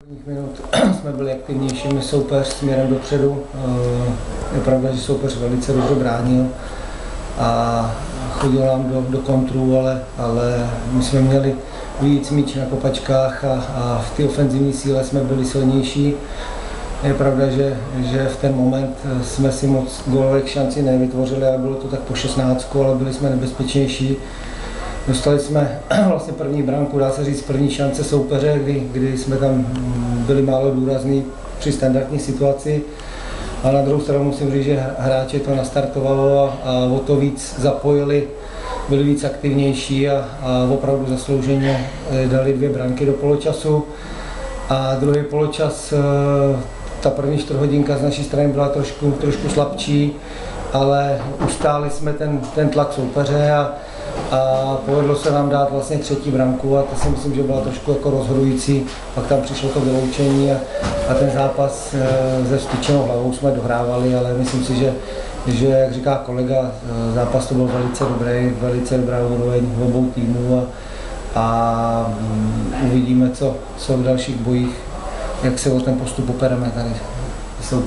Prvních minut jsme byli aktivnější, my soupeř směrem dopředu. Je pravda, že soupeř velice dobře bránil a chodil nám do kontru, ale my jsme měli víc míč na kopačkách a v té ofenzivní síle jsme byli silnější. Je pravda, že v ten moment jsme si moc gólových šancí nevytvořili a bylo to tak po 16, ale byli jsme nebezpečnější. Dostali jsme vlastně první branku, dá se říct první šance soupeře, kdy jsme tam byli málo důrazní při standardní situaci. A na druhou stranu musím říct, že hráči to nastartovalo a o to víc zapojili, byli víc aktivnější a opravdu zaslouženě dali 2 branky do poločasu. A druhý poločas, ta první 4hodinka z naší strany byla trošku slabší, ale ustáli jsme ten tlak soupeře a povedlo se nám dát vlastně 3. branku a to si myslím, že byla trošku jako rozhodující. Pak tam přišlo to vyloučení a ten zápas se vstyčenou hlavou jsme dohrávali, ale myslím si, že jak říká kolega, zápas to byl velice dobrý, velice dobrá úroveň obou týmů a uvidíme, co v dalších bojích, jak se o ten postup opereme tady soupeř.